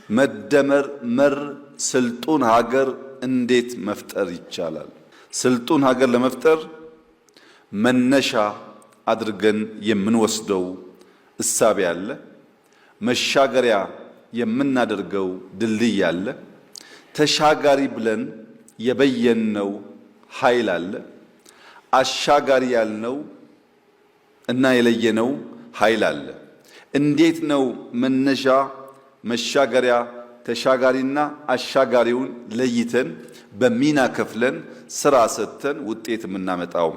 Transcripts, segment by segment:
መደመር መር ስልጡን ሀገር እንዴት መፍጠር ይቻላል? ስልጡን ሀገር ለመፍጠር መነሻ አድርገን የምንወስደው እሳቤ አለ። መሻገሪያ የምናደርገው ድልድይ አለ። ተሻጋሪ ብለን የበየነው ኃይል አለ። አሻጋሪ ያልነው እና የለየነው ኃይል አለ። እንዴት ነው መነሻ መሻገሪያ ተሻጋሪና አሻጋሪውን ለይተን በሚና ከፍለን ስራ ሰጥተን ውጤት የምናመጣው?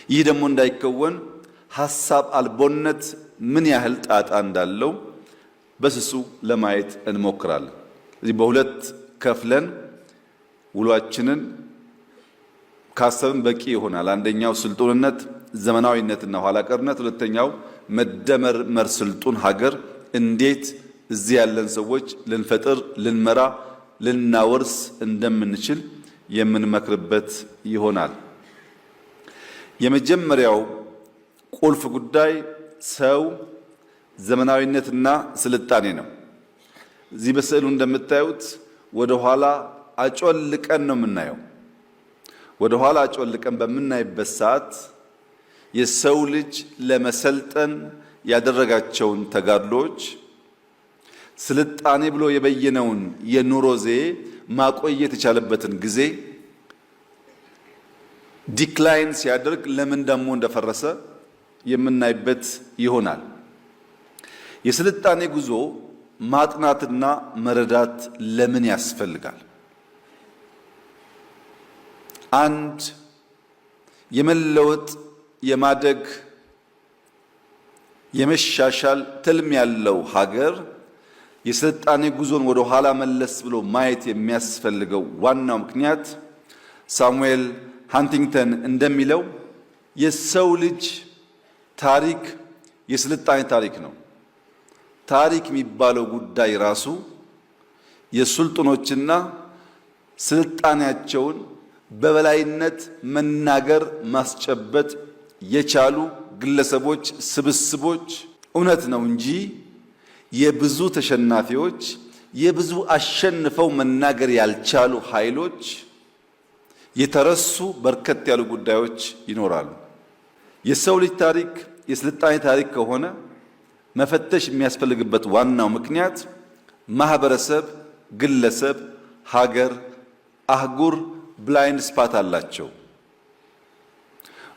ይህ ደግሞ እንዳይከወን ሐሳብ አልቦነት ምን ያህል ጣጣ እንዳለው በስሱ ለማየት እንሞክራለን። እዚህ በሁለት ከፍለን ውሏችንን ካሰብን በቂ ይሆናል። አንደኛው ስልጡንነት፣ ዘመናዊነትና ኋላ ቀርነት፣ ሁለተኛው መደመር መር ስልጡን ሀገር እንዴት እዚህ ያለን ሰዎች ልንፈጥር፣ ልንመራ፣ ልናወርስ እንደምንችል የምንመክርበት ይሆናል። የመጀመሪያው ቁልፍ ጉዳይ ሰው፣ ዘመናዊነትና ስልጣኔ ነው። እዚህ በስዕሉ እንደምታዩት ወደ ኋላ አጮልቀን ነው የምናየው። ወደ ኋላ አጮልቀን በምናይበት ሰዓት የሰው ልጅ ለመሰልጠን ያደረጋቸውን ተጋድሎች፣ ስልጣኔ ብሎ የበየነውን የኑሮ ዘዬ ማቆየት የቻለበትን ጊዜ ዲክላይን ሲያደርግ ለምን ደግሞ እንደፈረሰ የምናይበት ይሆናል። የስልጣኔ ጉዞ ማጥናትና መረዳት ለምን ያስፈልጋል? አንድ የመለወጥ የማደግ የመሻሻል ትልም ያለው ሀገር የስልጣኔ ጉዞን ወደ ኋላ መለስ ብሎ ማየት የሚያስፈልገው ዋናው ምክንያት ሳሙኤል ሃንቲንግተን እንደሚለው የሰው ልጅ ታሪክ የስልጣኔ ታሪክ ነው። ታሪክ የሚባለው ጉዳይ ራሱ የሱልጣኖችና ስልጣኔያቸውን በበላይነት መናገር ማስጨበጥ የቻሉ ግለሰቦች ስብስቦች እውነት ነው እንጂ የብዙ ተሸናፊዎች የብዙ አሸንፈው መናገር ያልቻሉ ኃይሎች የተረሱ በርከት ያሉ ጉዳዮች ይኖራሉ። የሰው ልጅ ታሪክ የስልጣኔ ታሪክ ከሆነ መፈተሽ የሚያስፈልግበት ዋናው ምክንያት ማህበረሰብ፣ ግለሰብ፣ ሀገር፣ አህጉር ብላይንድ ስፓት አላቸው።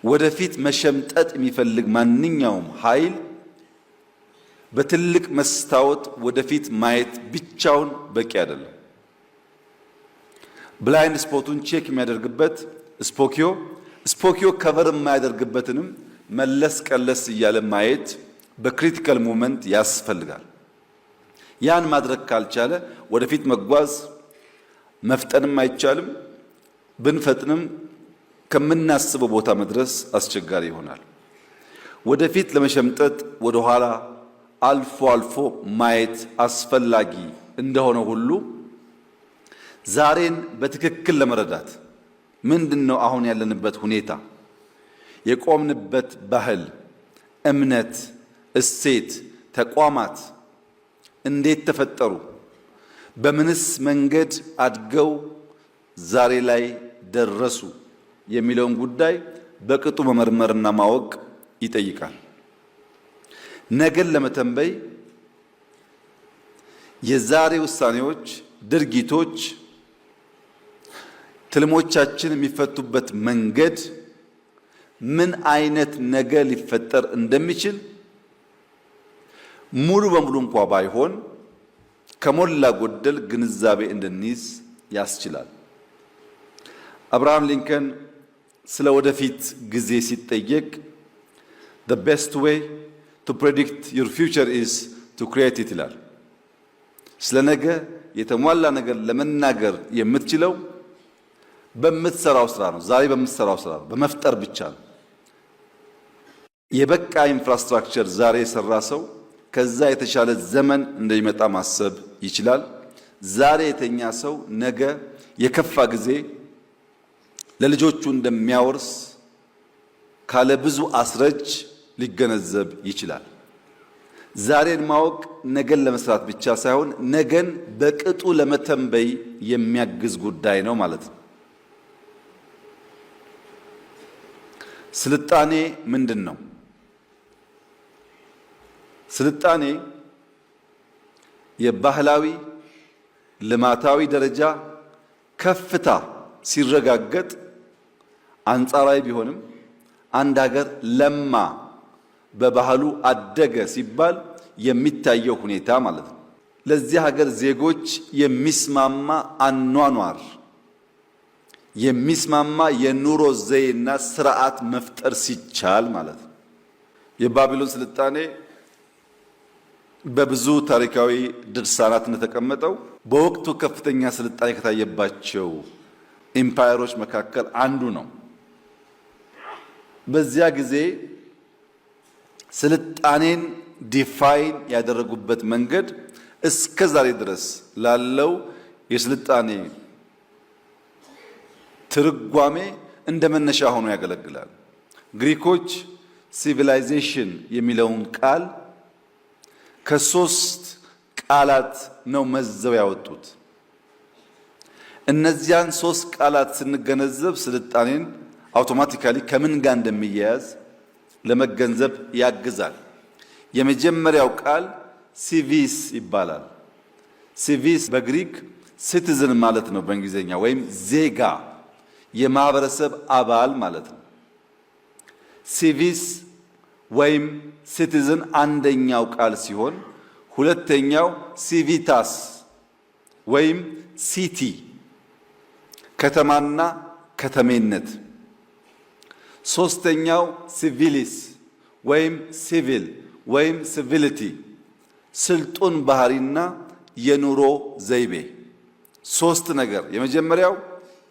ወደፊት መሸምጠጥ የሚፈልግ ማንኛውም ኃይል በትልቅ መስታወት ወደፊት ማየት ብቻውን በቂ አይደለም። ብላይንድ ስፖቱን ቼክ የሚያደርግበት ስፖኪዮ ከቨር የማያደርግበትንም መለስ ቀለስ እያለ ማየት በክሪቲካል ሞመንት ያስፈልጋል። ያን ማድረግ ካልቻለ ወደፊት መጓዝ መፍጠንም አይቻልም። ብንፈጥንም ከምናስበው ቦታ መድረስ አስቸጋሪ ይሆናል። ወደፊት ለመሸምጠጥ ወደ ኋላ አልፎ አልፎ ማየት አስፈላጊ እንደሆነ ሁሉ ዛሬን በትክክል ለመረዳት ምንድነው አሁን ያለንበት ሁኔታ፣ የቆምንበት ባህል፣ እምነት፣ እሴት፣ ተቋማት እንዴት ተፈጠሩ፣ በምንስ መንገድ አድገው ዛሬ ላይ ደረሱ የሚለውን ጉዳይ በቅጡ መመርመርና ማወቅ ይጠይቃል። ነገን ለመተንበይ የዛሬ ውሳኔዎች፣ ድርጊቶች፣ ትልሞቻችን የሚፈቱበት መንገድ ምን አይነት ነገ ሊፈጠር እንደሚችል ሙሉ በሙሉ እንኳ ባይሆን ከሞላ ጎደል ግንዛቤ እንድንይዝ ያስችላል። አብርሃም ሊንከን ስለ ወደፊት ጊዜ ሲጠየቅ the best way to predict your future is to create it ይላል። ስለ ነገ የተሟላ ነገር ለመናገር የምትችለው በምትሰራው ስራ ነው። ዛሬ በምትሰራው ስራ ነው፣ በመፍጠር ብቻ ነው። የበቃ ኢንፍራስትራክቸር ዛሬ የሰራ ሰው ከዛ የተሻለ ዘመን እንደሚመጣ ማሰብ ይችላል። ዛሬ የተኛ ሰው ነገ የከፋ ጊዜ ለልጆቹ እንደሚያወርስ ካለ ብዙ አስረጅ ሊገነዘብ ይችላል። ዛሬን ማወቅ ነገን ለመስራት ብቻ ሳይሆን ነገን በቅጡ ለመተንበይ የሚያግዝ ጉዳይ ነው ማለት ነው። ስልጣኔ ምንድን ነው? ስልጣኔ የባህላዊ ልማታዊ ደረጃ ከፍታ ሲረጋገጥ አንጻራዊ ቢሆንም አንድ ሀገር ለማ በባህሉ አደገ ሲባል የሚታየው ሁኔታ ማለት ነው። ለዚህ ሀገር ዜጎች የሚስማማ አኗኗር፣ የሚስማማ የኑሮ ዘይቤና ስርዓት መፍጠር ሲቻል ማለት ነው። የባቢሎን ስልጣኔ በብዙ ታሪካዊ ድርሳናት እንደተቀመጠው በወቅቱ ከፍተኛ ስልጣኔ ከታየባቸው ኢምፓየሮች መካከል አንዱ ነው። በዚያ ጊዜ ስልጣኔን ዲፋይን ያደረጉበት መንገድ እስከ ዛሬ ድረስ ላለው የስልጣኔ ትርጓሜ እንደ መነሻ ሆኖ ያገለግላል። ግሪኮች ሲቪላይዜሽን የሚለውን ቃል ከሶስት ቃላት ነው መዘው ያወጡት። እነዚያን ሶስት ቃላት ስንገነዘብ ስልጣኔን አውቶማቲካሊ ከምን ጋር እንደሚያያዝ ለመገንዘብ ያግዛል። የመጀመሪያው ቃል ሲቪስ ይባላል። ሲቪስ በግሪክ ሲቲዝን ማለት ነው በእንግሊዝኛ፣ ወይም ዜጋ የማህበረሰብ አባል ማለት ነው። ሲቪስ ወይም ሲቲዝን አንደኛው ቃል ሲሆን ሁለተኛው ሲቪታስ ወይም ሲቲ ከተማና ከተሜነት፣ ሶስተኛው ሲቪሊስ ወይም ሲቪል ወይም ሲቪሊቲ ስልጡን ባህሪና የኑሮ ዘይቤ። ሶስት ነገር፣ የመጀመሪያው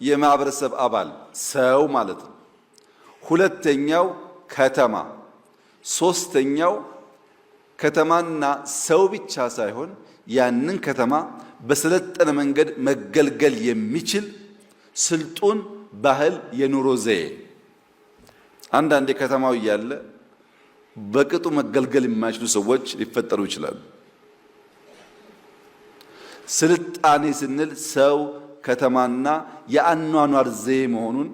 የማህበረሰብ አባል ሰው ማለት ነው። ሁለተኛው ከተማ፣ ሶስተኛው ከተማና ሰው ብቻ ሳይሆን ያንን ከተማ በሰለጠነ መንገድ መገልገል የሚችል ስልጡን ባህል የኑሮ ዘዬ። አንዳንዴ ከተማው እያለ በቅጡ መገልገል የማይችሉ ሰዎች ሊፈጠሩ ይችላሉ። ስልጣኔ ስንል ሰው፣ ከተማና የአኗኗር ዘዬ መሆኑን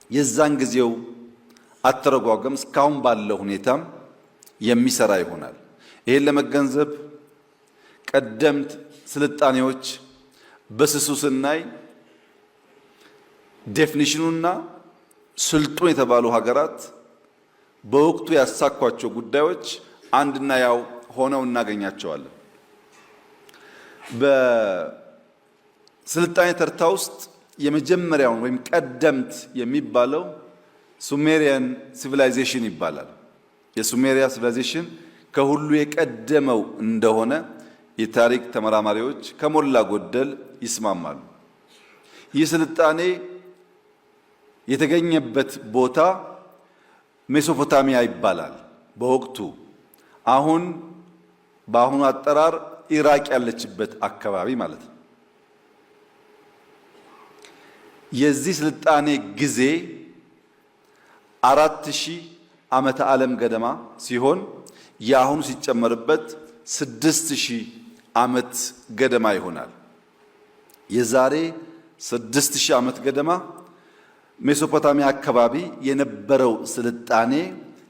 የዛን ጊዜው አተረጓጎም እስካሁን ባለው ሁኔታም የሚሰራ ይሆናል። ይሄን ለመገንዘብ ቀደምት ስልጣኔዎች በስሱ ስናይ ዴፊኒሽኑና ስልጡን የተባሉ ሀገራት በወቅቱ ያሳኳቸው ጉዳዮች አንድና ያው ሆነው እናገኛቸዋለን። በስልጣኔ ተርታ ውስጥ የመጀመሪያውን ወይም ቀደምት የሚባለው ሱሜሪያን ሲቪላይዜሽን ይባላል። የሱሜሪያ ሲቪላይዜሽን ከሁሉ የቀደመው እንደሆነ የታሪክ ተመራማሪዎች ከሞላ ጎደል ይስማማሉ። ይህ ስልጣኔ የተገኘበት ቦታ ሜሶፖታሚያ ይባላል። በወቅቱ በአሁኑ አጠራር ኢራቅ ያለችበት አካባቢ ማለት ነው። የዚህ ስልጣኔ ጊዜ 4000 ዓመተ ዓለም ገደማ ሲሆን የአሁኑ ሲጨመርበት 6000 ዓመት ገደማ ይሆናል። የዛሬ 6000 ዓመት ገደማ ሜሶፖታሚያ አካባቢ የነበረው ስልጣኔ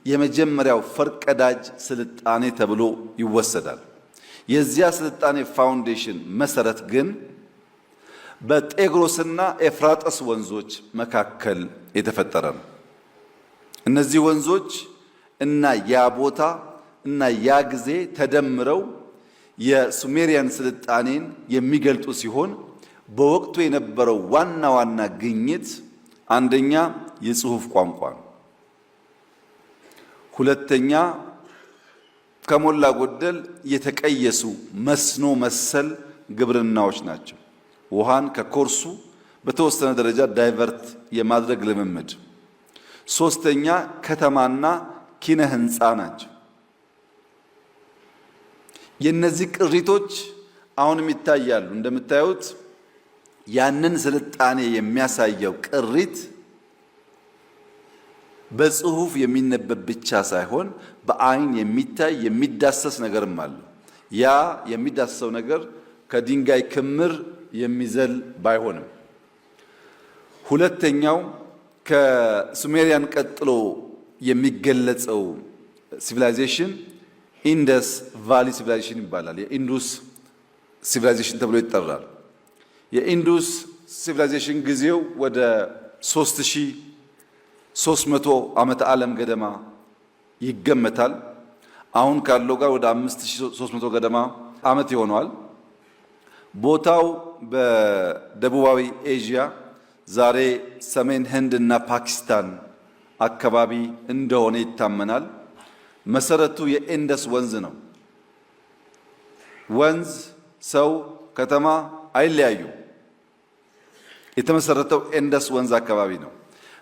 የመጀመሪያው ፈርቀዳጅ ስልጣኔ ተብሎ ይወሰዳል። የዚያ ስልጣኔ ፋውንዴሽን መሰረት ግን በጤግሮስና ኤፍራጥስ ወንዞች መካከል የተፈጠረ ነው። እነዚህ ወንዞች እና ያ ቦታ እና ያ ጊዜ ተደምረው የሱሜሪያን ስልጣኔን የሚገልጡ ሲሆን በወቅቱ የነበረው ዋና ዋና ግኝት አንደኛ የጽሑፍ ቋንቋ ነው። ሁለተኛ ከሞላ ጎደል የተቀየሱ መስኖ መሰል ግብርናዎች ናቸው። ውሃን ከኮርሱ በተወሰነ ደረጃ ዳይቨርት የማድረግ ልምምድ። ሶስተኛ ከተማና ኪነ ህንፃ ናቸው። የነዚህ ቅሪቶች አሁንም ይታያሉ። እንደምታዩት ያንን ስልጣኔ የሚያሳየው ቅሪት በጽሁፍ የሚነበብ ብቻ ሳይሆን በአይን የሚታይ የሚዳሰስ ነገርም አለ። ያ የሚዳሰሰው ነገር ከድንጋይ ክምር የሚዘል ባይሆንም፣ ሁለተኛው ከሱሜሪያን ቀጥሎ የሚገለጸው ሲቪላይዜሽን ኢንደስ ቫሊ ሲቪላይዜሽን ይባላል። የኢንዱስ ሲቪላይዜሽን ተብሎ ይጠራል። የኢንዱስ ሲቪላይዜሽን ጊዜው ወደ 3300 ዓመተ ዓለም ገደማ ይገመታል። አሁን ካለው ጋር ወደ 5300 ገደማ ዓመት ይሆነዋል። ቦታው በደቡባዊ ኤዥያ ዛሬ ሰሜን ህንድ እና ፓኪስታን አካባቢ እንደሆነ ይታመናል። መሰረቱ የኢንደስ ወንዝ ነው። ወንዝ፣ ሰው፣ ከተማ አይለያዩ። የተመሰረተው ኢንደስ ወንዝ አካባቢ ነው።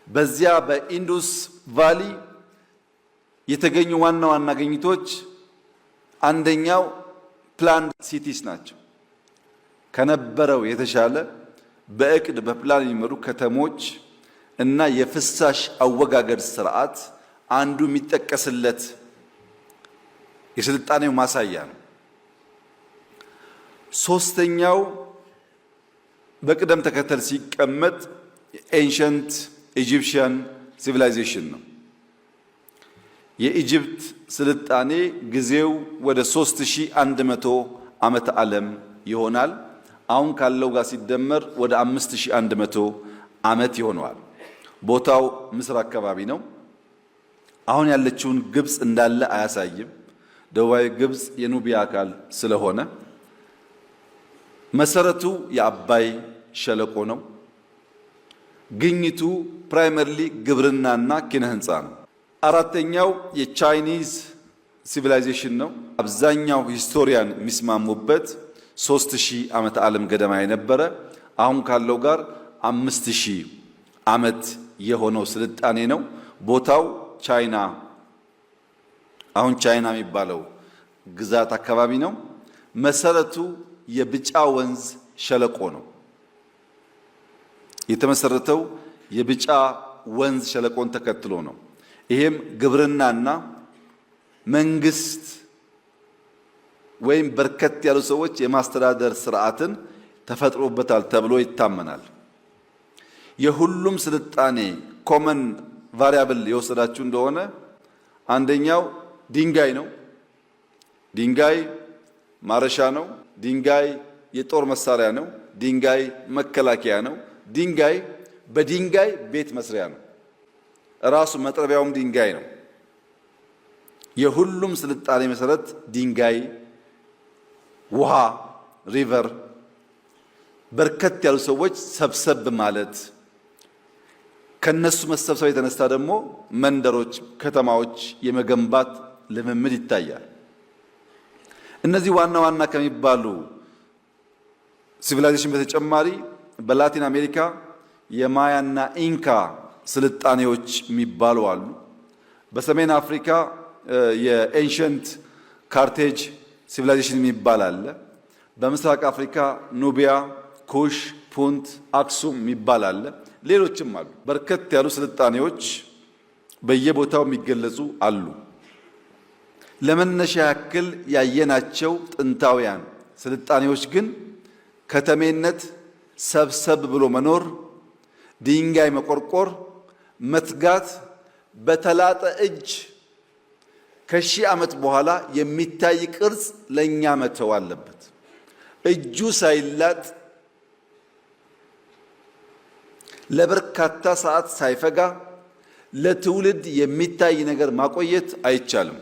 በዚያ በኢንዱስ ቫሊ የተገኙ ዋና ዋና ግኝቶች አንደኛው ፕላንድ ሲቲስ ናቸው። ከነበረው የተሻለ በእቅድ በፕላን የሚመሩ ከተሞች እና የፍሳሽ አወጋገድ ስርዓት አንዱ የሚጠቀስለት የስልጣኔው ማሳያ ነው። ሶስተኛው በቅደም ተከተል ሲቀመጥ ኤንሸንት ኢጂፕሽያን ሲቪላይዜሽን ነው። የኢጅፕት ስልጣኔ ጊዜው ወደ 3100 ዓመተ ዓለም ይሆናል። አሁን ካለው ጋር ሲደመር ወደ 5100 ዓመት ይሆነዋል። ቦታው ምስር አካባቢ ነው። አሁን ያለችውን ግብጽ እንዳለ አያሳይም። ደቡባዊ ግብጽ የኑቢያ አካል ስለሆነ መሰረቱ የአባይ ሸለቆ ነው። ግኝቱ ፕራይመርሊ ግብርናና ኪነ ህንፃ ነው። አራተኛው የቻይኒዝ ሲቪላይዜሽን ነው። አብዛኛው ሂስቶሪያን የሚስማሙበት 3000 ዓመተ ዓለም ገደማ የነበረ አሁን ካለው ጋር 5000 ዓመት የሆነው ስልጣኔ ነው። ቦታው ቻይና፣ አሁን ቻይና የሚባለው ግዛት አካባቢ ነው። መሰረቱ የብጫ ወንዝ ሸለቆ ነው። የተመሰረተው የብጫ ወንዝ ሸለቆን ተከትሎ ነው። ይሄም ግብርናና መንግስት ወይም በርከት ያሉ ሰዎች የማስተዳደር ስርዓትን ተፈጥሮበታል ተብሎ ይታመናል። የሁሉም ስልጣኔ ኮመን ቫሪያብል የወሰዳችሁ እንደሆነ አንደኛው ድንጋይ ነው። ድንጋይ ማረሻ ነው። ድንጋይ የጦር መሳሪያ ነው። ድንጋይ መከላከያ ነው። ድንጋይ በድንጋይ ቤት መስሪያ ነው። ራሱ መጥረቢያውም ድንጋይ ነው። የሁሉም ስልጣኔ መሰረት ድንጋይ፣ ውሃ፣ ሪቨር፣ በርከት ያሉ ሰዎች ሰብሰብ ማለት፣ ከነሱ መሰብሰብ የተነሳ ደግሞ መንደሮች፣ ከተማዎች የመገንባት ልምምድ ይታያል። እነዚህ ዋና ዋና ከሚባሉ ሲቪላይዜሽን በተጨማሪ በላቲን አሜሪካ የማያና ኢንካ ስልጣኔዎች የሚባሉ አሉ። በሰሜን አፍሪካ የኤንሸንት ካርቴጅ ሲቪላይዜሽን የሚባል አለ። በምስራቅ አፍሪካ ኑቢያ፣ ኩሽ፣ ፑንት፣ አክሱም የሚባል አለ። ሌሎችም አሉ። በርከት ያሉ ስልጣኔዎች በየቦታው የሚገለጹ አሉ። ለመነሻ ያክል ያየናቸው ጥንታውያን ስልጣኔዎች ግን ከተሜነት፣ ሰብሰብ ብሎ መኖር፣ ድንጋይ መቆርቆር፣ መትጋት፣ በተላጠ እጅ ከሺህ ዓመት በኋላ የሚታይ ቅርጽ ለኛ መተው አለበት። እጁ ሳይላጥ ለበርካታ ሰዓት ሳይፈጋ ለትውልድ የሚታይ ነገር ማቆየት አይቻልም።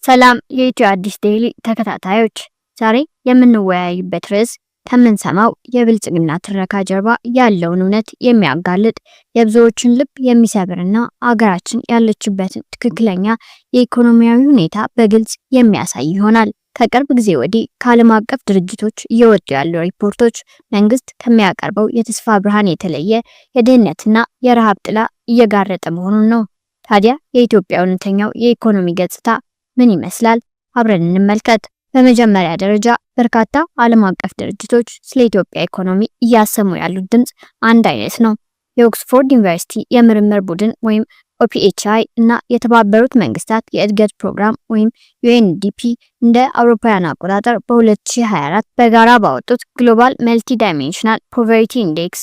ሰላም የኢትዮ አዲስ ዴይሊ ተከታታዮች፣ ዛሬ የምንወያይበት ርዕስ ከምንሰማው የብልጽግና ትረካ ጀርባ ያለውን እውነት የሚያጋልጥ የብዙዎችን ልብ የሚሰብርና አገራችን ያለችበትን ትክክለኛ የኢኮኖሚያዊ ሁኔታ በግልጽ የሚያሳይ ይሆናል። ከቅርብ ጊዜ ወዲህ ከዓለም አቀፍ ድርጅቶች እየወጡ ያሉ ሪፖርቶች መንግስት ከሚያቀርበው የተስፋ ብርሃን የተለየ የድህነትና የረሃብ ጥላ እየጋረጠ መሆኑን ነው። ታዲያ የኢትዮጵያ እውነተኛው የኢኮኖሚ ገጽታ ምን ይመስላል? አብረን እንመልከት። በመጀመሪያ ደረጃ በርካታ ዓለም አቀፍ ድርጅቶች ስለ ኢትዮጵያ ኢኮኖሚ እያሰሙ ያሉት ድምጽ አንድ አይነት ነው። የኦክስፎርድ ዩኒቨርሲቲ የምርምር ቡድን ወይም ኦፒኤችአይ እና የተባበሩት መንግስታት የእድገት ፕሮግራም ወይም ዩኤንዲፒ እንደ አውሮፓውያን አቆጣጠር በ2024 በጋራ ባወጡት ግሎባል መልቲ ዳይሜንሽናል ፖቨርቲ ኢንዴክስ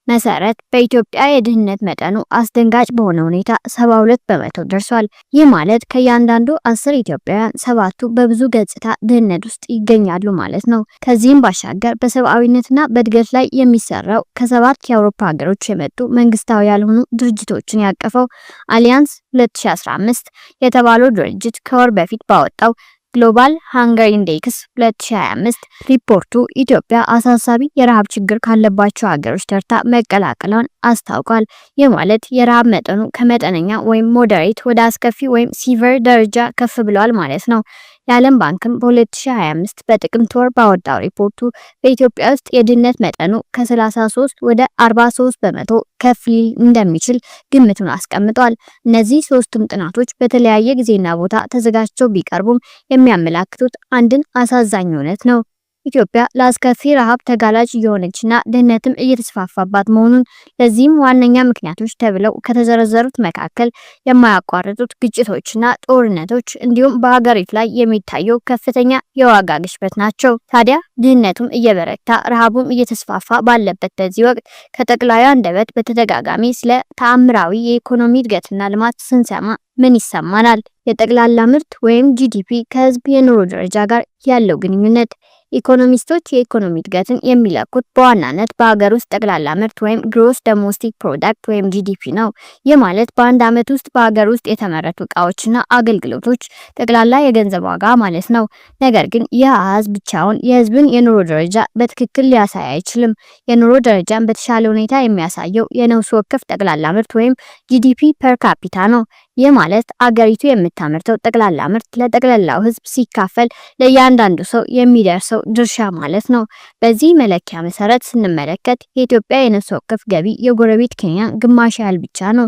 መሰረት በኢትዮጵያ የድህነት መጠኑ አስደንጋጭ በሆነ ሁኔታ 72% ደርሷል። ይህ ማለት ከእያንዳንዱ 10 ኢትዮጵያውያን 7ቱ በብዙ ገጽታ ድህነት ውስጥ ይገኛሉ ማለት ነው። ከዚህም ባሻገር በሰብአዊነትና በእድገት ላይ የሚሰራው ከ7 የአውሮፓ ሀገሮች የመጡ መንግስታዊ ያልሆኑ ድርጅቶችን ያቀፈው አሊያንስ 2015 የተባለው ድርጅት ከወር በፊት ባወጣው ግሎባል ሃንገር ኢንዴክስ 2025 ሪፖርቱ ኢትዮጵያ አሳሳቢ የረሃብ ችግር ካለባቸው ሀገሮች ተርታ መቀላቀሏን አስታውቋል። ይህ ማለት የረሃብ መጠኑ ከመጠነኛ ወይም ሞዴሬት ወደ አስከፊ ወይም ሲቨር ደረጃ ከፍ ብሏል ማለት ነው። የዓለም ባንክም በ2025 በጥቅምት ወር ባወጣው ሪፖርቱ በኢትዮጵያ ውስጥ የድህነት መጠኑ ከ33 ወደ 43% ከፍ ሊል እንደሚችል ግምቱን አስቀምጧል። እነዚህ ሶስቱም ጥናቶች በተለያየ ጊዜና ቦታ ተዘጋጅተው ቢቀርቡም የሚያመላክቱት አንድን አሳዛኝ እውነት ነው። ኢትዮጵያ ለአስከፊ ረሃብ ተጋላጭ እየሆነችና ድህነትም እየተስፋፋባት መሆኑን ለዚህም ዋነኛ ምክንያቶች ተብለው ከተዘረዘሩት መካከል የማያቋርጡት ግጭቶችና ጦርነቶች እንዲሁም በሀገሪቱ ላይ የሚታየው ከፍተኛ የዋጋ ግሽበት ናቸው። ታዲያ ድህነቱም እየበረታ ረሃቡም እየተስፋፋ ባለበት በዚህ ወቅት ከጠቅላዩ አንደበት በተደጋጋሚ ስለ ተአምራዊ የኢኮኖሚ እድገትና ልማት ስንሰማ ምን ይሰማናል? የጠቅላላ ምርት ወይም ጂዲፒ ከህዝብ የኑሮ ደረጃ ጋር ያለው ግንኙነት። ኢኮኖሚስቶች የኢኮኖሚ እድገትን የሚለኩት በዋናነት በሀገር ውስጥ ጠቅላላ ምርት ወይም ግሮስ ዶሜስቲክ ፕሮዳክት ወይም ጂዲፒ ነው። ይህ ማለት በአንድ ዓመት ውስጥ በሀገር ውስጥ የተመረቱ እቃዎችና አገልግሎቶች ጠቅላላ የገንዘብ ዋጋ ማለት ነው። ነገር ግን ይህ አሃዝ ብቻውን የህዝብን የኑሮ ደረጃ በትክክል ሊያሳይ አይችልም። የኑሮ ደረጃን በተሻለ ሁኔታ የሚያሳየው የነፍስ ወከፍ ጠቅላላ ምርት ወይም ጂዲፒ ፐር ካፒታ ነው። ይህ ማለት አገሪቱ የምታመርተው ጠቅላላ ምርት ለጠቅላላው ህዝብ ሲካፈል ለእያንዳንዱ ሰው የሚደርሰው ድርሻ ማለት ነው። በዚህ መለኪያ መሰረት ስንመለከት የኢትዮጵያ የነፍስ ወከፍ ገቢ የጎረቤት ኬንያ ግማሽ ያህል ብቻ ነው።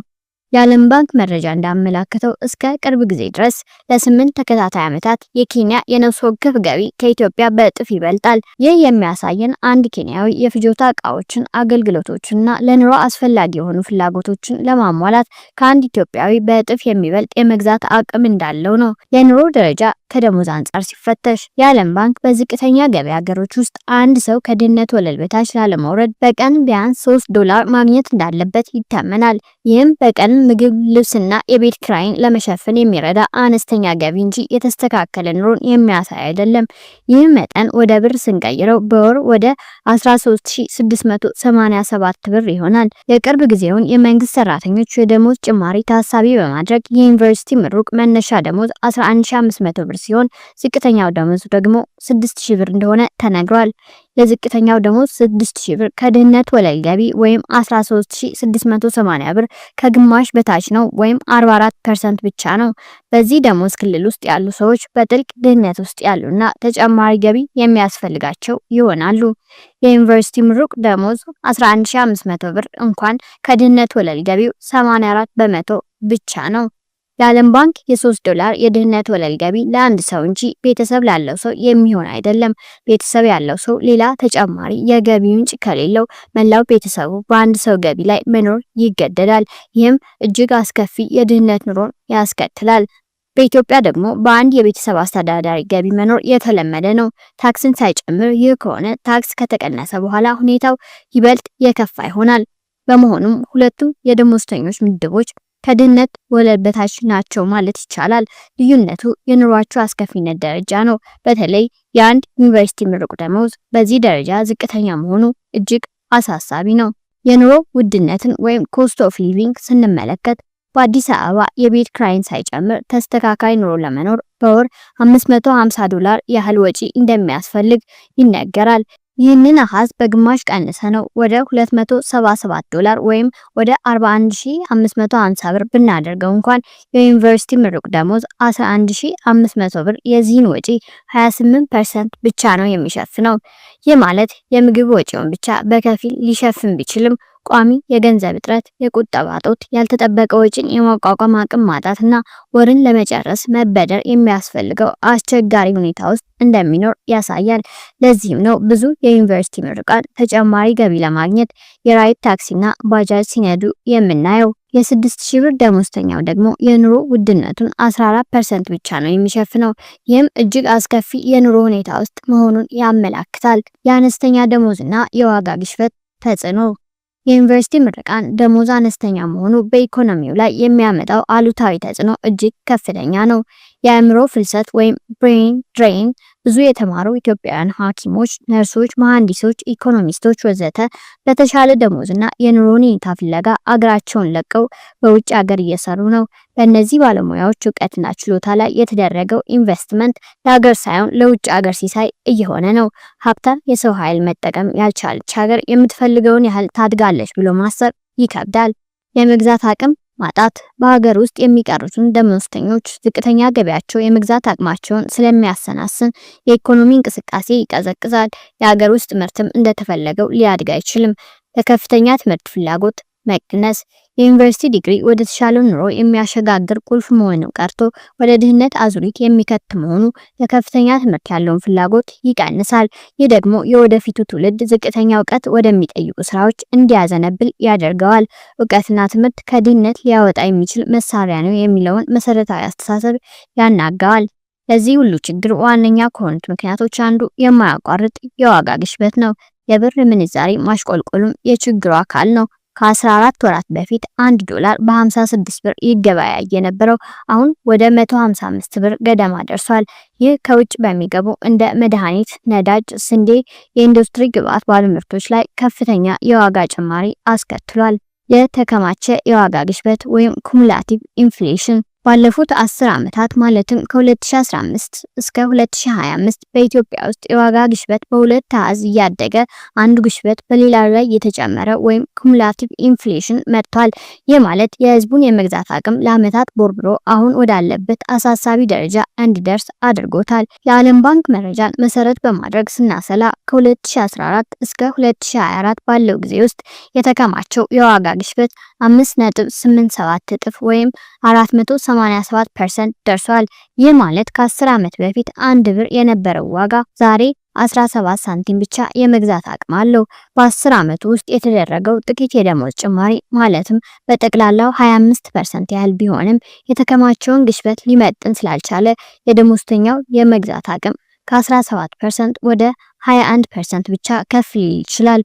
የዓለም ባንክ መረጃ እንዳመላከተው እስከ ቅርብ ጊዜ ድረስ ለ8 ተከታታይ ዓመታት የኬንያ የነፍስ ወከፍ ገቢ ከኢትዮጵያ በእጥፍ ይበልጣል። ይህ የሚያሳየን አንድ ኬንያዊ የፍጆታ እቃዎችን፣ አገልግሎቶችንና ለኑሮ አስፈላጊ የሆኑ ፍላጎቶችን ለማሟላት ከአንድ ኢትዮጵያዊ በእጥፍ የሚበልጥ የመግዛት አቅም እንዳለው ነው። የኑሮ ደረጃ ከደሞዝ አንጻር ሲፈተሽ የዓለም ባንክ በዝቅተኛ ገቢ ሀገሮች ውስጥ አንድ ሰው ከድህነት ወለል በታች ላለመውረድ በቀን ቢያንስ $3 ማግኘት እንዳለበት ይታመናል። ይህም በቀን ምግብ፣ ልብስና የቤት ኪራይን ለመሸፈን የሚረዳ አነስተኛ ገቢ እንጂ የተስተካከለ ኑሮን የሚያሳይ አይደለም። ይህ መጠን ወደ ብር ስንቀይረው በወር ወደ 13687 ብር ይሆናል። የቅርብ ጊዜውን የመንግስት ሰራተኞች የደሞዝ ጭማሪ ታሳቢ በማድረግ የዩኒቨርሲቲ ምሩቅ መነሻ ደሞዝ 11500 ብር ሲሆን ዝቅተኛው ደሞዝ ደግሞ 6000 ብር እንደሆነ ተነግሯል። የዝቅተኛው ደሞዝ 6000 ብር ከድህነት ወለል ገቢ ወይም 13680 ብር ከግማሽ በታች ነው ወይም 44% ብቻ ነው። በዚህ ደሞዝ ክልል ውስጥ ያሉ ሰዎች በጥልቅ ድህነት ውስጥ ያሉና ተጨማሪ ገቢ የሚያስፈልጋቸው ይሆናሉ። የዩኒቨርሲቲ ምሩቅ ደሞዝ 11500 ብር እንኳን ከድህነት ወለል ገቢው 84% ብቻ ነው። የዓለም ባንክ $3 የድህነት ወለል ገቢ ለአንድ ሰው እንጂ ቤተሰብ ላለው ሰው የሚሆን አይደለም። ቤተሰብ ያለው ሰው ሌላ ተጨማሪ የገቢ ምንጭ ከሌለው መላው ቤተሰቡ በአንድ ሰው ገቢ ላይ መኖር ይገደዳል። ይህም እጅግ አስከፊ የድህነት ኑሮን ያስከትላል። በኢትዮጵያ ደግሞ በአንድ የቤተሰብ አስተዳዳሪ ገቢ መኖር የተለመደ ነው፣ ታክስን ሳይጨምር። ይህ ከሆነ ታክስ ከተቀነሰ በኋላ ሁኔታው ይበልጥ የከፋ ይሆናል። በመሆኑም ሁለቱም የደሞዝተኞች ምድቦች ከድህነት ወለል በታች ናቸው ማለት ይቻላል። ልዩነቱ የኑሯቸው አስከፊነት ደረጃ ነው። በተለይ የአንድ ዩኒቨርሲቲ ምሩቅ ደሞዝ በዚህ ደረጃ ዝቅተኛ መሆኑ እጅግ አሳሳቢ ነው። የኑሮ ውድነትን ወይም ኮስት ኦፍ ሊቪንግ ስንመለከት በአዲስ አበባ የቤት ክራይን ሳይጨምር ተስተካካይ ኑሮ ለመኖር በወር $550 ያህል ወጪ እንደሚያስፈልግ ይነገራል። ይህንን አሃዝ በግማሽ ቀንሰ ነው ወደ $277 ወይም ወደ 41550 ብር ብናደርገው እንኳን የዩኒቨርሲቲ ምሩቅ ደሞዝ 11500 ብር የዚህን ወጪ 28% ብቻ ነው የሚሸፍነው። ይህ ማለት የምግብ ወጪውን ብቻ በከፊል ሊሸፍን ቢችልም ቋሚ የገንዘብ እጥረት፣ የቁጠባ እጦት፣ ያልተጠበቀ ወጪን የማቋቋም አቅም ማጣትና ወርን ለመጨረስ መበደር የሚያስፈልገው አስቸጋሪ ሁኔታ ውስጥ እንደሚኖር ያሳያል። ለዚህም ነው ብዙ የዩኒቨርሲቲ ምሩቃን ተጨማሪ ገቢ ለማግኘት የራይድ ታክሲና ባጃጅ ሲነዱ የምናየው። የ6000 ብር ደሞዝተኛው ደግሞ የኑሮ ውድነቱን 14% ብቻ ነው የሚሸፍነው። ይህም እጅግ አስከፊ የኑሮ ሁኔታ ውስጥ መሆኑን ያመላክታል። የአነስተኛ ደሞዝና የዋጋ ግሽበት ተጽዕኖ የዩኒቨርሲቲ ምሩቃን ደሞዝ አነስተኛ መሆኑ በኢኮኖሚው ላይ የሚያመጣው አሉታዊ ተጽዕኖ እጅግ ከፍተኛ ነው። የአእምሮ ፍልሰት ወይም ብሬን ድሬን ብዙ የተማሩ ኢትዮጵያውያን ሐኪሞች፣ ነርሶች፣ መሐንዲሶች፣ ኢኮኖሚስቶች ወዘተ በተሻለ ደሞዝና የኑሮ ሁኔታ ፍለጋ አገራቸውን ለቀው በውጭ ሀገር እየሰሩ ነው። በእነዚህ ባለሙያዎች እውቀትና ችሎታ ላይ የተደረገው ኢንቨስትመንት ለሀገር ሳይሆን ለውጭ ሀገር ሲሳይ እየሆነ ነው። ሀብታም የሰው ኃይል መጠቀም ያልቻለች ሀገር የምትፈልገውን ያህል ታድጋለች ብሎ ማሰብ ይከብዳል። የመግዛት አቅም ማጣት በሀገር ውስጥ የሚቀሩትን ደሞዝተኞች ዝቅተኛ ገቢያቸው የመግዛት አቅማቸውን ስለሚያሰናስን የኢኮኖሚ እንቅስቃሴ ይቀዘቅዛል። የሀገር ውስጥ ምርትም እንደተፈለገው ሊያድግ አይችልም። ለከፍተኛ ትምህርት ፍላጎት መቀነስ የዩኒቨርሲቲ ዲግሪ ወደ ተሻለው ኑሮ የሚያሸጋግር ቁልፍ መሆኑ ቀርቶ ወደ ድህነት አዙሪት የሚከት መሆኑ ለከፍተኛ ትምህርት ያለውን ፍላጎት ይቀንሳል። ይህ ደግሞ የወደፊቱ ትውልድ ዝቅተኛ እውቀት ወደሚጠይቁ ስራዎች እንዲያዘነብል ያደርገዋል። እውቀትና ትምህርት ከድህነት ሊያወጣ የሚችል መሳሪያ ነው የሚለውን መሰረታዊ አስተሳሰብ ያናጋዋል። ለዚህ ሁሉ ችግር ዋነኛ ከሆኑት ምክንያቶች አንዱ የማያቋርጥ የዋጋ ግሽበት ነው። የብር ምንዛሪ ማሽቆልቆሉም የችግሩ አካል ነው። ከ14 ወራት በፊት $1 በ56 ብር ይገበያይ የነበረው አሁን ወደ 155 ብር ገደማ ደርሷል። ይህ ከውጭ በሚገቡ እንደ መድኃኒት፣ ነዳጅ፣ ስንዴ፣ የኢንዱስትሪ ግብዓት ባሉ ምርቶች ላይ ከፍተኛ የዋጋ ጭማሪ አስከትሏል። የተከማቸ የዋጋ ግሽበት ወይም ኩሙላቲቭ ኢንፍሌሽን ባለፉት 10 ዓመታት ማለትም ከ2015 እስከ 2025 በኢትዮጵያ ውስጥ የዋጋ ግሽበት በሁለት አሃዝ እያደገ አንዱ ግሽበት በሌላው ላይ የተጨመረ ወይም ኩሙላቲቭ ኢንፍሌሽን መጥቷል። ይህ ማለት የህዝቡን የመግዛት አቅም ለዓመታት ቦርብሮ አሁን ወዳለበት አሳሳቢ ደረጃ እንዲደርስ አድርጎታል። የዓለም ባንክ መረጃን መሰረት በማድረግ ስናሰላ ከ2014 እስከ 2024 ባለው ጊዜ ውስጥ የተከማቸው የዋጋ ግሽበት 5.87 እጥፍ ወይም 487% ደርሷል። ይህ ማለት ከ10 ዓመት በፊት 1 ብር የነበረው ዋጋ ዛሬ 17 ሳንቲም ብቻ የመግዛት አቅም አለው። በ10 ዓመቱ ውስጥ የተደረገው ጥቂት የደሞዝ ጭማሪ ማለትም በጠቅላላው 25% ያህል ቢሆንም የተከማቸውን ግሽበት ሊመጥን ስላልቻለ የደሞዝተኛው የመግዛት አቅም ከ17% ወደ 21% ብቻ ከፍ ሊል ይችላል።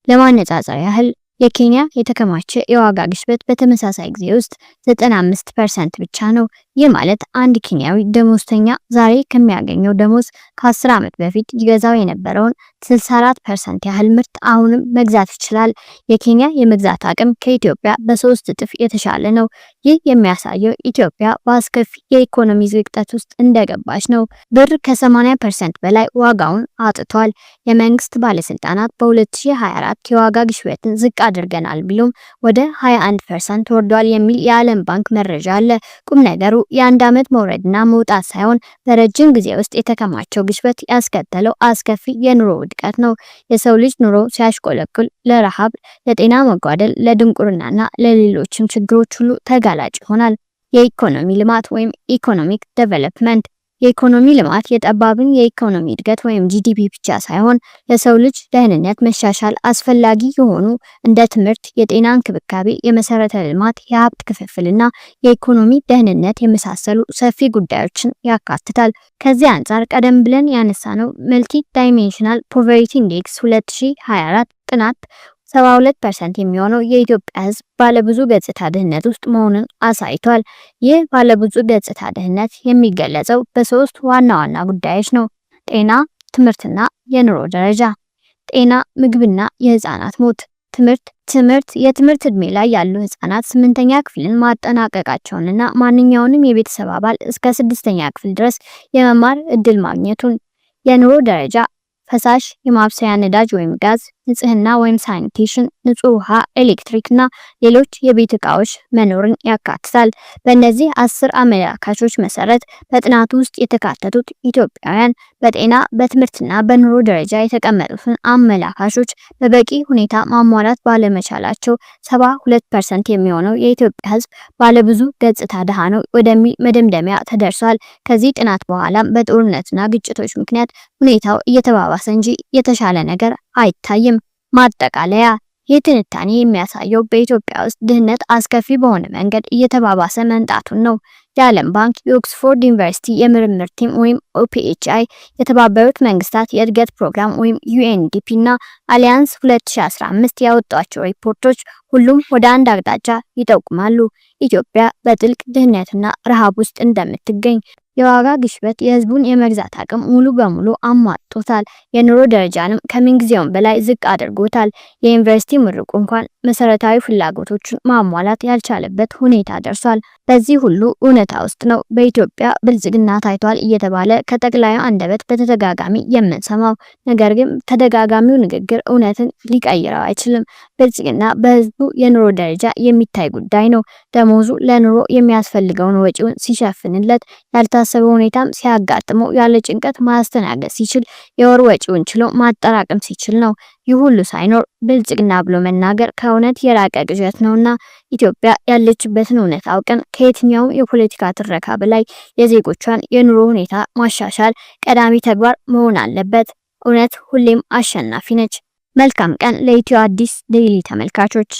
ለማነጻጸር ያህል የኬንያ የተከማቸ የዋጋ ግሽበት በተመሳሳይ ጊዜ ውስጥ 95% ብቻ ነው። ይህ ማለት አንድ ኬንያዊ ደሞዝተኛ ዛሬ ከሚያገኘው ደሞዝ ከ10 ዓመት በፊት ይገዛው የነበረውን 64% ያህል ምርት አሁንም መግዛት ይችላል። የኬንያ የመግዛት አቅም ከኢትዮጵያ በ3 እጥፍ የተሻለ ነው። ይህ የሚያሳየው ኢትዮጵያ በአስከፊ የኢኮኖሚ ዝቅጠት ውስጥ እንደገባች ነው። ብር ከ80% በላይ ዋጋውን አጥቷል። የመንግስት ባለስልጣናት በ2024 የዋጋ ግሽበትን ዝቅ አድርገናል ቢሉም ወደ 21% ወርዷል የሚል የዓለም ባንክ መረጃ አለ። ቁም ነገሩ የአንድ ዓመት መውረድና መውጣት ሳይሆን በረጅም ጊዜ ውስጥ የተከማቸው ግሽበት ያስከተለው አስከፊ የኑሮ ውድቀት ነው። የሰው ልጅ ኑሮ ሲያሽቆለቁል ለረሃብ፣ ለጤና መጓደል፣ ለድንቁርናና ለሌሎችም ችግሮች ሁሉ ተጋላጭ ይሆናል። የኢኮኖሚ ልማት ወይም ኢኮኖሚክ ዴቨሎፕመንት የኢኮኖሚ ልማት የጠባብን የኢኮኖሚ እድገት ወይም ጂዲፒ ብቻ ሳይሆን ለሰው ልጅ ደህንነት መሻሻል አስፈላጊ የሆኑ እንደ ትምህርት፣ የጤና እንክብካቤ፣ የመሰረተ ልማት፣ የሀብት ክፍፍልና የኢኮኖሚ ደህንነት የመሳሰሉ ሰፊ ጉዳዮችን ያካትታል። ከዚህ አንጻር ቀደም ብለን ያነሳነው መልቲ ዳይሜንሽናል ፖቨርቲ ኢንዴክስ 2024 ጥናት 72% የሚሆነው የኢትዮጵያ ሕዝብ ባለብዙ ገጽታ ድህነት ውስጥ መሆኑን አሳይቷል። ይህ ባለብዙ ገጽታ ድህነት የሚገለጸው በሶስት ዋና ዋና ጉዳዮች ነው። ጤና፣ ትምህርትና የኑሮ ደረጃ። ጤና፣ ምግብና የህፃናት ሞት። ትምህርት የትምህርት ዕድሜ ላይ ያሉ ህፃናት 8ኛ ክፍልን ማጠናቀቃቸውንና ማንኛውንም የቤተሰብ አባል እስከ 6ኛ ክፍል ድረስ የመማር እድል ማግኘቱን። የኑሮ ደረጃ ፈሳሽ የማብሰያ ነዳጅ ወይም ጋዝ፣ ንጽህና ወይም ሳኒቴሽን፣ ንጹህ ውሃ፣ ኤሌክትሪክ እና ሌሎች የቤት እቃዎች መኖርን ያካትታል። በእነዚህ 10 አመላካቾች መሰረት በጥናቱ ውስጥ የተካተቱት ኢትዮጵያውያን በጤና በትምህርትና በኑሮ ደረጃ የተቀመጡትን አመላካቾች በበቂ ሁኔታ ማሟላት ባለመቻላቸው 72% የሚሆነው የኢትዮጵያ ሕዝብ ባለብዙ ገጽታ ድሃ ነው ወደሚል መደምደሚያ ተደርሷል። ከዚህ ጥናት በኋላም በጦርነትና ግጭቶች ምክንያት ሁኔታው እየተባባሰ እንጂ የተሻለ ነገር አይታይም። ማጠቃለያ፣ ይህ ትንታኔ የሚያሳየው በኢትዮጵያ ውስጥ ድህነት አስከፊ በሆነ መንገድ እየተባባሰ መምጣቱን ነው። የዓለም ባንክ፣ የኦክስፎርድ ዩኒቨርሲቲ የምርምር ቲም ወይም OPHI፣ የተባበሩት መንግስታት የእድገት ፕሮግራም ወይም UNDP እና አሊያንስ 2015 ያወጧቸው ሪፖርቶች ሁሉም ወደ አንድ አቅጣጫ ይጠቁማሉ። ኢትዮጵያ በጥልቅ ድህነትና ረሃብ ውስጥ እንደምትገኝ። የዋጋ ግሽበት የህዝቡን የመግዛት አቅም ሙሉ በሙሉ አሟጦታል። የኑሮ ደረጃንም ከምንጊዜውም በላይ ዝቅ አድርጎታል። የዩኒቨርሲቲ ምሩቅ እንኳን መሰረታዊ ፍላጎቶችን ማሟላት ያልቻለበት ሁኔታ ደርሷል። በዚህ ሁሉ እውነታ ውስጥ ነው በኢትዮጵያ ብልጽግና ታይቷል እየተባለ ከጠቅላዩ አንደበት በተደጋጋሚ የምንሰማው። ነገር ግን ተደጋጋሚው ንግግር እውነትን ሊቀይረው አይችልም። ብልጽግና በህዝቡ የኑሮ ደረጃ የሚታይ ጉዳይ ነው። ደሞዙ ለኑሮ የሚያስፈልገውን ወጪውን ሲሸፍንለት፣ ያልታሰበ ሁኔታም ሲያጋጥመው ያለ ጭንቀት ማስተናገድ ሲችል፣ የወር ወጪውን ችሎ ማጠራቀም ሲችል ነው። ይህ ሁሉ ሳይኖር ብልጽግና ብሎ መናገር ከእውነት የራቀ ቅዠት ነውና ኢትዮጵያ ያለችበትን እውነት አውቀን ከየትኛውም የፖለቲካ ትረካ በላይ የዜጎቿን የኑሮ ሁኔታ ማሻሻል ቀዳሚ ተግባር መሆን አለበት። እውነት ሁሌም አሸናፊ ነች። መልካም ቀን ለኢትዮ አዲስ ዴይሊ ተመልካቾች።